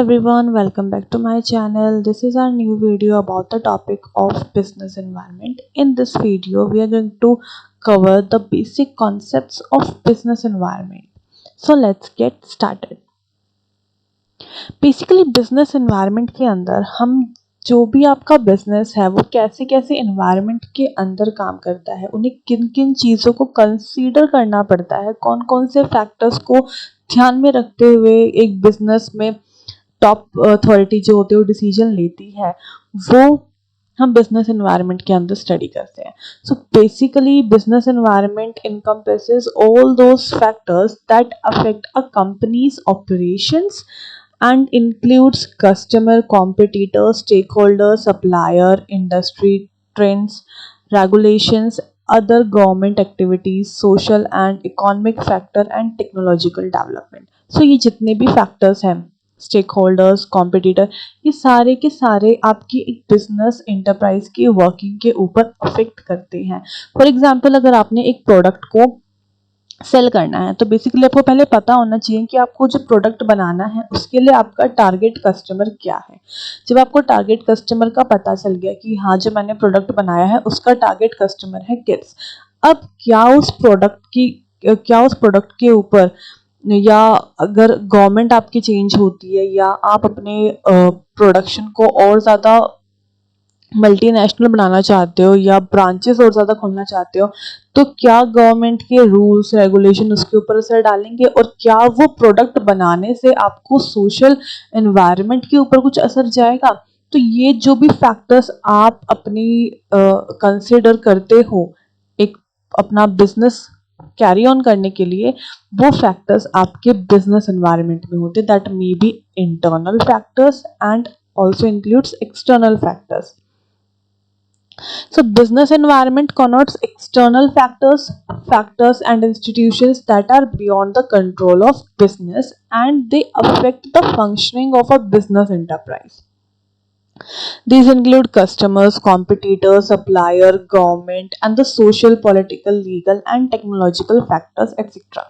everyone, welcome back to my channel. This is our new video about the topic of business environment. In this video, we are going to cover the basic concepts of business environment. So let's get started. Basically business environment के अंदर हम जो भी आपका business है वो कैसे कैसे एनवायरनमेंट के अंदर काम करता है, उन्हें किन किन चीज़ों को कंसीडर करना पड़ता है, कौन कौन से फैक्टर्स को ध्यान में रखते हुए एक बिजनेस में टॉप अथॉरिटी जो होती है वो डिसीजन लेती है, वो हम बिजनेस एनवायरनमेंट के अंदर स्टडी करते हैं. So basically business environment encompasses all those factors that affect a company's operations and includes customer, competitors, stakeholders, supplier, industry trends, regulations, other government activities, social and economic factor and technological development. So ये जितने भी factors हैं, stake holders, competitor, ये सारे के सारे आपकी एक बिजनेस एंटरप्राइज की वर्किंग के ऊपर अफेक्ट करते हैं. फॉर एग्जांपल, अगर आपने एक प्रोडक्ट को सेल करना है तो बेसिकली आपको पहले पता होना चाहिए कि आपको जो प्रोडक्ट बनाना है उसके लिए आपका टारगेट कस्टमर क्या है. जब आपको टारगेट कस्टमर का पता चल गया कि हाँ, जो मैंने प्रोडक्ट बनाया है उसका टारगेट कस्टमर है किड्स, अब क्या उस प्रोडक्ट के ऊपर, या अगर गवर्नमेंट आपकी चेंज होती है या आप अपने प्रोडक्शन को और ज़्यादा मल्टीनेशनल बनाना चाहते हो या ब्रांचेस और ज़्यादा खोलना चाहते हो, तो क्या गवर्नमेंट के रूल्स रेगुलेशन उसके ऊपर असर डालेंगे, और क्या वो प्रोडक्ट बनाने से आपको सोशल एनवायरनमेंट के ऊपर कुछ असर जाएगा. तो ये जो भी फैक्टर्स आप अपनी कंसिडर करते हो एक अपना बिजनेस कैरी ऑन करने के लिए, वो फैक्टर्स आपके बिजनेस एनवायरनमेंट में होते हैं. That may be internal factors and also includes external factors. So business environment connotes external factors and institutions that are beyond the control of business, and they affect the functioning of a business enterprise. These include customers, competitors, supplier, government, and the social, political, legal, and technological factors, etc.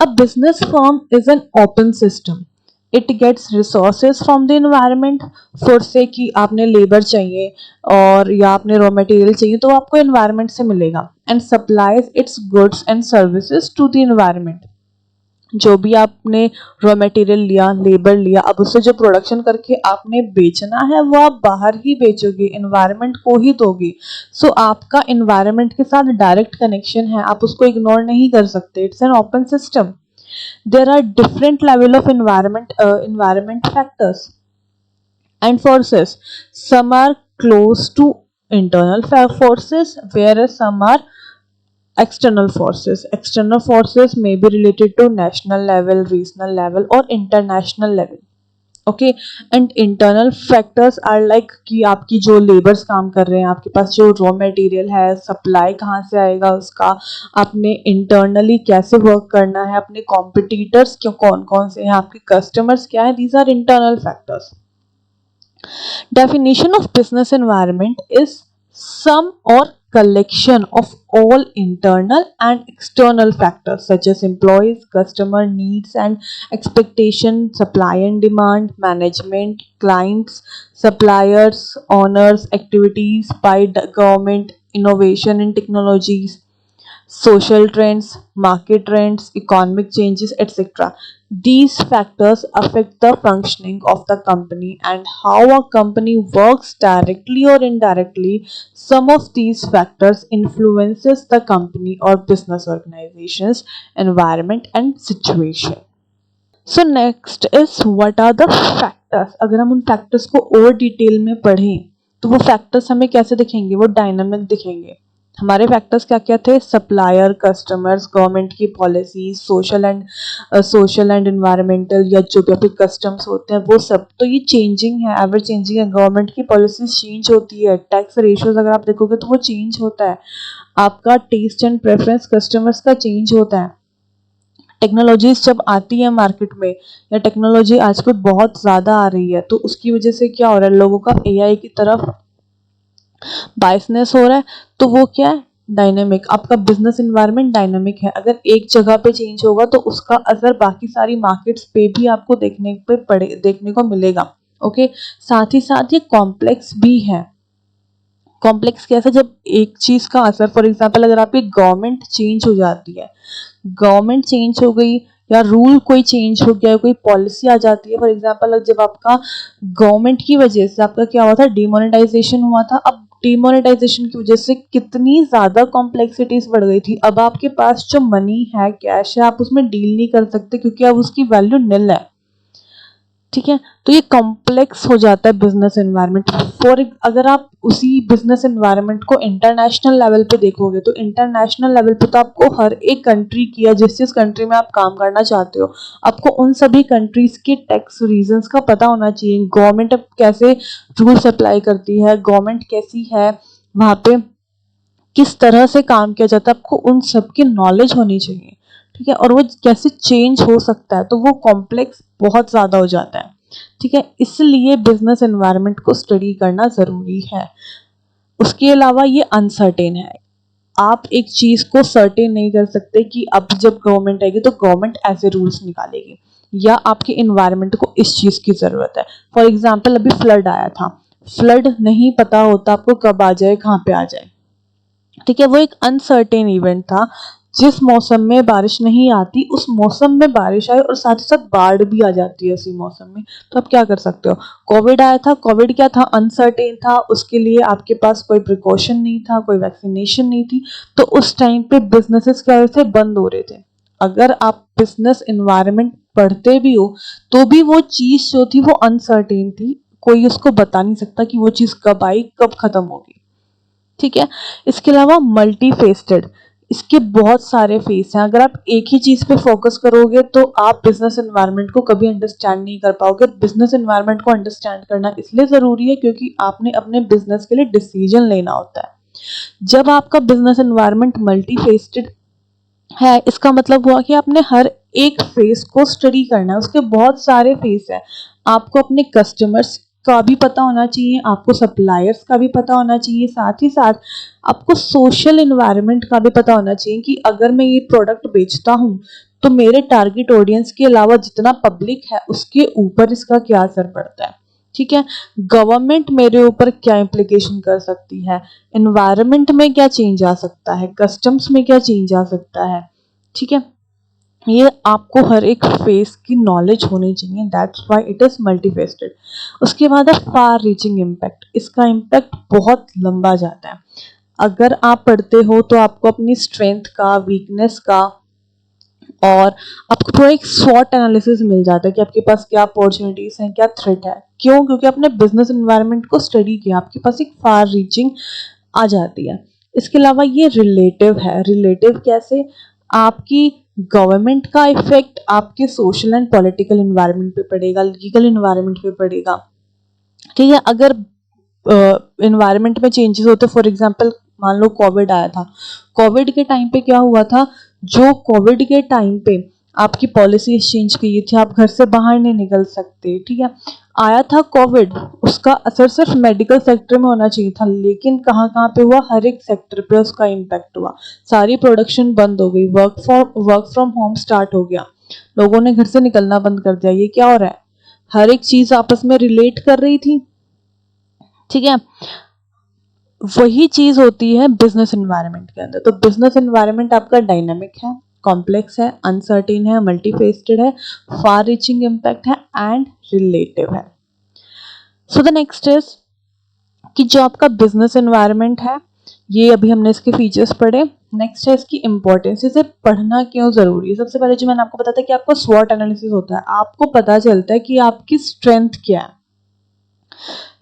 A business firm is an open system. It gets resources from the environment. For से कि आपने labour चाहिए और या आपने raw material चाहिए तो आपको एनवायरनमेंट से मिलेगा, and supplies its goods and services to the environment. जो भी आपने रॉ मटेरियल लिया, लेबर लिया, अब उससे जो प्रोडक्शन करके आपने बेचना है वो आप बाहर ही बेचोगे, एनवायरनमेंट को ही दोगे. सो आपका एनवायरनमेंट के साथ डायरेक्ट कनेक्शन है, आप उसको इग्नोर नहीं कर सकते. It's an open system. There are different level of environment factors and forces. Some are close to internal forces, whereas some are external forces. External forces may be related to national level, regional level, or international level. Okay, and internal factors are like कि आपकी जो labours काम कर रहे हैं, आपके पास जो raw material है, सप्लाई कहाँ से आएगा उसका, आपने इंटरनली कैसे वर्क करना है, अपने कॉम्पिटिटर्स क्यों कौन कौन से हैं, आपके कस्टमर्स क्या है, these are internal factors. Definition of business environment is sum or collection of all internal and external factors such as employees, customer needs and expectation, supply and demand, management, clients, suppliers, owners, activities by the government, innovation in technologies, social trends, market trends, economic changes, etc. These factors affect the functioning of the company and how a company works directly or indirectly. Some of these factors influences the company or business organization's environment and situation. So next is what are the factors. अगर हम उन factors को और detail में पढ़ें तो वो factors हमें कैसे दिखेंगे, वो डायनामिक दिखेंगे. हमारे फैक्टर्स क्या क्या थे, सप्लायर, कस्टमर्स, गवर्नमेंट की पॉलिसी, सोशल एंड एनवायरमेंटल, या जो भी आपके कस्टम्स होते हैं वो सब. तो ये चेंजिंग है, एवर चेंजिंग है. गवर्नमेंट की पॉलिसीज चेंज होती है, टैक्स रेशियोज अगर आप देखोगे तो वो चेंज होता है, आपका टेस्ट एंड प्रेफरेंस कस्टमर्स का चेंज होता है. टेक्नोलॉजीज जब आती है मार्केट में, या टेक्नोलॉजी आजकल बहुत ज़्यादा आ रही है, तो उसकी वजह से क्या हो रहा है, लोगों का एआई की तरफ बायसनेस हो रहा है. तो वो क्या है, डायनेमिक, आपका बिजनेस इन्वायरमेंट डायनेमिक है। अगर एक जगह पे चेंज होगा तो उसका असर बाकी सारी मार्केट्स पे भी आपको देखने को मिलेगा। ओके, साथ ही साथ ये कॉम्प्लेक्स भी है। कॉम्प्लेक्स कैसे, जब एक चीज का असर, फॉर एग्जांपल अगर आपकी गवर्नमेंट चेंज हो जाती है, गवर्नमेंट चेंज हो गई या रूल कोई चेंज हो गया, कोई पॉलिसी आ जाती है, फॉर एग्जांपल जब आपका गवर्नमेंट की वजह से आपका क्या हुआ था, डिमोनेटाइजेशन हुआ था। अब डिमोनेटाइजेशन की वजह से कितनी ज्यादा कॉम्प्लेक्सिटीज बढ़ गई थी। अब आपके पास जो मनी है, कैश है, आप उसमें डील नहीं कर सकते क्योंकि अब उसकी वैल्यू निल है। ठीक है, तो ये कॉम्प्लेक्स हो जाता है बिजनेस एनवायरनमेंट। अगर आप उसी बिजनेस एनवायरनमेंट को इंटरनेशनल लेवल पे देखोगे तो इंटरनेशनल लेवल पे तो आपको हर एक कंट्री की या जिस कंट्री में आप काम करना चाहते हो, आपको उन सभी कंट्रीज के टैक्स रीजंस का पता होना चाहिए। गवर्नमेंट अब कैसे रूल्स अप्लाई करती है, गवर्नमेंट कैसी है, वहां पे किस तरह से काम किया जाता है, आपको उन सब की नॉलेज होनी चाहिए। ठीक है, और वो कैसे चेंज हो सकता है, तो वो कॉम्प्लेक्स बहुत ज़्यादा हो जाता है। ठीक है, इसलिए बिजनेस एनवायरनमेंट को स्टडी करना ज़रूरी है। उसके अलावा ये अनसर्टेन है। आप एक चीज़ को सर्टेन नहीं कर सकते कि अब जब गवर्नमेंट आएगी तो गवर्नमेंट ऐसे रूल्स निकालेगी या आपके इन्वायरमेंट को इस चीज़ की ज़रूरत है। फॉर एग्जाम्पल अभी फ्लड आया था, फ्लड नहीं पता होता आपको कब आ जाए, कहाँ पे आ जाए। ठीक है, वो एक अनसर्टेन इवेंट था। जिस मौसम में बारिश नहीं आती उस मौसम में बारिश आई और साथ ही साथ बाढ़ भी आ जाती है उसी मौसम में, तो आप क्या कर सकते हो। कोविड आया था, कोविड क्या था, अनसर्टेन था, उसके लिए आपके पास कोई प्रिकॉशन नहीं था, कोई वैक्सीनेशन नहीं थी, तो उस टाइम पे बिजनेसेस क्या हो रहे थे, बंद हो रहे थे। अगर आप बिजनेस इन्वायरमेंट पढ़ते भी हो तो भी वो चीज जो थी वो अनसर्टेन थी, कोई उसको बता नहीं सकता कि वो चीज कब आई, कब खत्म होगी। ठीक है, इसके अलावा मल्टी फेस्टेड, इसके बहुत सारे फेस हैं। अगर आप एक ही चीज पे फोकस करोगे तो आप बिजनेस एनवायरनमेंट को कभी अंडरस्टैंड नहीं कर पाओगे। बिजनेस एनवायरनमेंट को अंडरस्टैंड करना इसलिए जरूरी है क्योंकि आपने अपने बिजनेस के लिए डिसीजन लेना होता है। जब आपका बिजनेस एनवायरनमेंट मल्टी फेस्टेड है, इसका मतलब हुआ कि आपने हर एक फेस को स्टडी करना है, उसके बहुत सारे फेस है। आपको अपने कस्टमर्स का भी पता होना चाहिए, आपको सप्लायर्स का भी पता होना चाहिए, साथ ही साथ आपको सोशल इन्वायरमेंट का भी पता होना चाहिए कि अगर मैं ये प्रोडक्ट बेचता हूँ तो मेरे टारगेट ऑडियंस के अलावा जितना पब्लिक है उसके ऊपर इसका क्या असर पड़ता है। ठीक है, गवर्नमेंट मेरे ऊपर क्या इम्प्लीकेशन कर सकती है, एनवायरनमेंट में क्या चेंज आ सकता है, कस्टम्स में क्या चेंज आ सकता है। ठीक है, ये आपको हर एक फेस की नॉलेज होनी चाहिए, दैट्स व्हाई इट इज मल्टीफेस्टेड। उसके बाद है फार रीचिंग इम्पैक्ट, इसका इम्पैक्ट बहुत लंबा जाता है। अगर आप पढ़ते हो तो आपको अपनी स्ट्रेंथ का, वीकनेस का और आपको पूरा एक स्वॉट एनालिसिस मिल जाता है कि आपके पास क्या अपॉर्चुनिटीज हैं, क्या थ्रेट है। क्यों? क्योंकि आपने बिजनेस एनवायरनमेंट को स्टडी किया, आपके पास एक फार रीचिंग आ जाती है। इसके अलावा ये रिलेटिव है। रिलेटिव कैसे? आपकी गवर्नमेंट का इफेक्ट आपके सोशल एंड पॉलिटिकल एनवायरनमेंट पे पड़ेगा, लीगल एनवायरनमेंट पे पड़ेगा। ठीक है, अगर एनवायरनमेंट में चेंजेस होते, फॉर एग्जांपल मान लो कोविड आया था, कोविड के टाइम पे क्या हुआ था, जो कोविड के टाइम पे आपकी पॉलिसी चेंज की थी, आप घर से बाहर नहीं निकल सकते। ठीक है, आया था कोविड, उसका असर सिर्फ मेडिकल सेक्टर में होना चाहिए था, लेकिन कहाँ कहाँ पे हुआ, हर एक सेक्टर पे उसका इम्पैक्ट हुआ। सारी प्रोडक्शन बंद हो गई, वर्क फ्रॉम होम स्टार्ट हो गया, लोगों ने घर से निकलना बंद कर दिया। ये क्या हो रहा है, हर एक चीज आपस में रिलेट कर रही थी। ठीक है, वही चीज होती है बिजनेस एनवायरनमेंट के अंदर। तो बिजनेस एनवायरनमेंट आपका डायनामिक है, कॉम्प्लेक्स है, अनसर्टेन है, मल्टीफेस्टेड है, फार रीचिंग इम्पैक्ट है एंड रिलेटिव है। सो द नेक्स्ट इज कि जो आपका बिजनेस एनवायरनमेंट है, ये अभी हमने इसके फीचर्स पढ़े। नेक्स्ट है इसकी इंपॉर्टेंस, इसे पढ़ना क्यों जरूरी है। सबसे पहले जो मैंने आपको बताया कि आपको स्वॉट एनालिसिस होता है, आपको पता चलता है कि आपकी स्ट्रेंथ क्या है।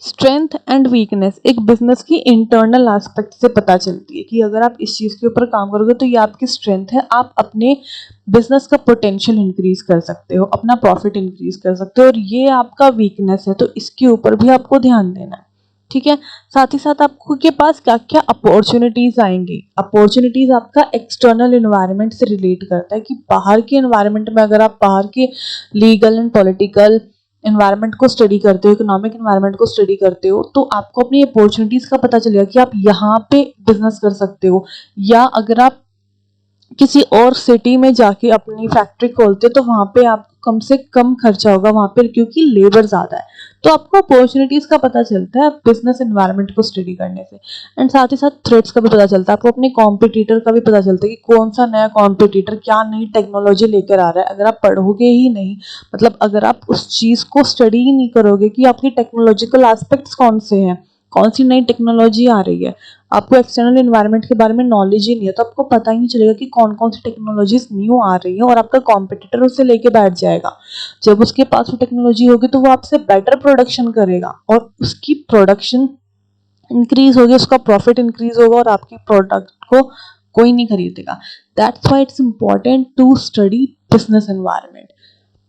स्ट्रेंथ एंड वीकनेस एक बिजनेस की इंटरनल एस्पेक्ट से पता चलती है कि अगर आप इस चीज के ऊपर काम करोगे तो ये आपकी स्ट्रेंथ है, आप अपने बिजनेस का पोटेंशियल इंक्रीज कर सकते हो, अपना प्रॉफिट इंक्रीज कर सकते हो, और ये आपका वीकनेस है तो इसके ऊपर भी आपको ध्यान देना है। ठीक है, साथ ही साथ आपको के पास क्या क्या अपॉर्चुनिटीज आएंगी। अपॉर्चुनिटीज आपका एक्सटर्नल एनवायरनमेंट से रिलेट करता है कि बाहर के एनवायरनमेंट में अगर आप बाहर के लीगल एंड पॉलिटिकल एनवायरनमेंट को स्टडी करते हो, इकोनॉमिक एनवायरनमेंट को स्टडी करते हो, तो आपको अपनी अपॉर्चुनिटीज़ का पता चलेगा कि आप यहाँ पे बिजनेस कर सकते हो, या अगर आप किसी और सिटी में जाके अपनी फैक्ट्री खोलते तो वहाँ पे आपको कम से कम खर्चा होगा वहाँ पे, क्योंकि लेबर ज़्यादा है। तो आपको अपॉर्चुनिटीज़ का पता चलता है बिजनेस एनवायरनमेंट को स्टडी करने से, एंड साथ ही साथ थ्रेट्स का भी पता चलता है, आपको अपने कॉम्पिटिटर का भी पता चलता है कि कौन सा नया कॉम्पिटिटर क्या नई टेक्नोलॉजी लेकर आ रहा है। अगर आप पढ़ोगे ही नहीं, मतलब अगर आप उस चीज़ को स्टडी ही नहीं करोगे कि आपकी टेक्नोलॉजिकल एस्पेक्ट्स कौन से हैं, कौन सी नई टेक्नोलॉजी आ रही है, आपको एक्सटर्नल एनवायरनमेंट के बारे में नॉलेज ही नहीं है, तो आपको पता ही नहीं चलेगा कि कौन कौन सी टेक्नोलॉजीज न्यू आ रही है, और आपका कॉम्पिटिटर उससे लेके बैठ जाएगा। जब उसके पास वो टेक्नोलॉजी होगी तो वो आपसे बेटर प्रोडक्शन करेगा, और उसकी प्रोडक्शन इंक्रीज होगी, उसका प्रॉफिट इंक्रीज होगा, और आपकी प्रोडक्ट को कोई नहीं खरीदेगा। That's why it's important to study business environment.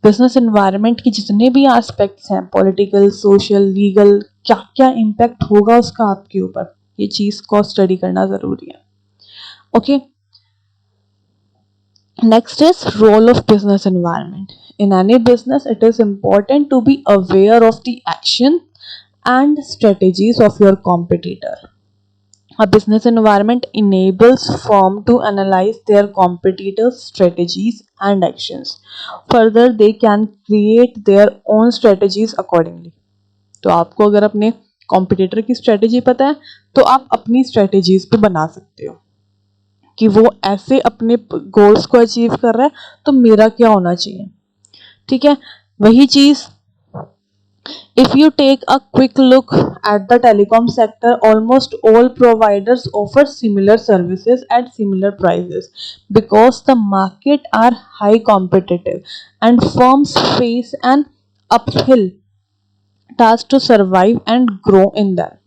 Business environment के जितने भी एस्पेक्ट्स हैं, पॉलिटिकल, सोशल, लीगल, क्या क्या इम्पैक्ट होगा उसका आपके ऊपर, ये चीज को स्टडी करना जरूरी है। Okay, next is role of business environment in any business. It is important to be aware of the action and strategies of your competitor. A business environment enables firm to analyze their competitors' strategies and actions. Further, they can create their own strategies accordingly. तो आपको अगर अपने competitor की strategy पता है तो आप अपनी स्ट्रेटेजीज भी बना सकते हो कि वो ऐसे अपने गोल्स को अचीव कर रहा है तो मेरा क्या होना चाहिए। ठीक है, वही चीज if you take a quick look at the telecom sector, almost all providers offer similar services at similar prices because the market are high competitive and firms face an uphill task to survive and grow in them.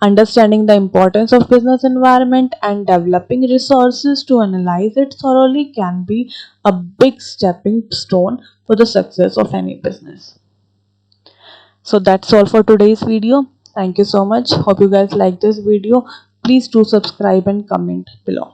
Understanding the importance of business environment and developing resources to analyze it thoroughly can be a big stepping stone for the success of any business. So that's all for today's video. Thank you so much. Hope you guys like this video. Please do subscribe and comment below.